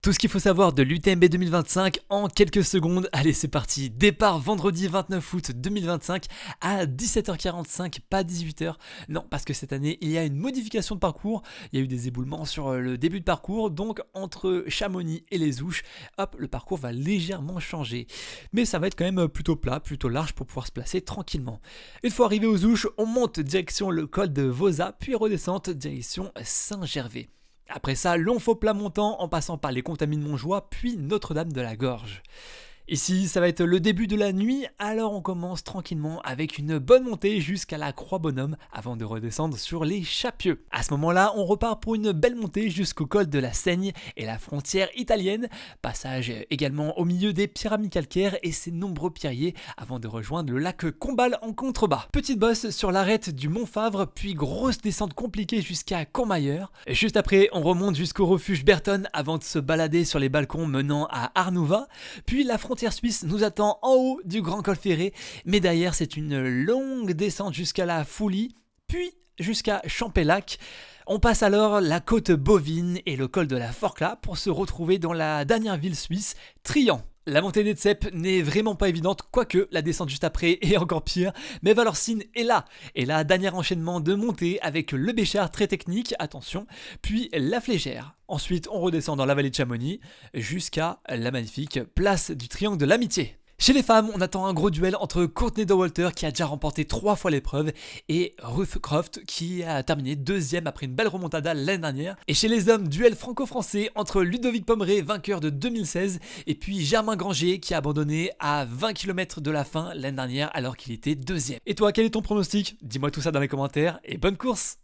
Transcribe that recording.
Tout ce qu'il faut savoir de l'UTMB 2025 en quelques secondes. Allez, c'est parti. Départ vendredi 29 août 2025 à 17h45, pas 18h. Non, parce que cette année, il y a une modification de parcours. Il y a eu des éboulements sur le début de parcours. Donc, entre Chamonix et les Ouches, hop, le parcours va légèrement changer. Mais ça va être quand même plutôt plat, plutôt large pour pouvoir se placer tranquillement. Une fois arrivé aux Ouches, on monte direction le col de Vosa, puis redescente direction Saint-Gervais. Après ça, long faux plat montant en passant par les Contamines Montjoie, puis Notre-Dame de la Gorge. Ici, ça va être le début de la nuit, alors on commence tranquillement avec une bonne montée jusqu'à la Croix-Bonhomme avant de redescendre sur les Chapieux. À ce moment-là, on repart pour une belle montée jusqu'au col de la Seigne et la frontière italienne, passage également au milieu des pyramides calcaires et ses nombreux pierriers avant de rejoindre le lac Combal en contrebas. Petite bosse sur l'arête du Mont Favre, puis grosse descente compliquée jusqu'à Courmayeur. Juste après, on remonte jusqu'au refuge Berton avant de se balader sur les balcons menant à Arnouva, puis la frontière suisse nous attend en haut du Grand Col Ferré, mais derrière c'est une longue descente jusqu'à la Foulie, puis jusqu'à Champellac. On passe alors la côte bovine et le col de la Forclaz pour se retrouver dans la dernière ville suisse, Trian. La montée des Tsep n'est vraiment pas évidente, quoique la descente juste après est encore pire, mais Valorcine est là. Et là, dernier enchaînement de montée avec le Béchard très technique, attention, puis la Flégère. Ensuite, on redescend dans la vallée de Chamonix jusqu'à la magnifique place du Triangle de l'Amitié. Chez les femmes, on attend un gros duel entre Courtney Dauwalter qui a déjà remporté 3 fois l'épreuve et Ruth Croft qui a terminé deuxième après une belle remontada l'année dernière. Et chez les hommes, duel franco-français entre Ludovic Pommeret, vainqueur de 2016, et puis Germain Granger qui a abandonné à 20 km de la fin l'année dernière alors qu'il était deuxième. Et toi, quel est ton pronostic? Dis-moi tout ça dans les commentaires et bonne course!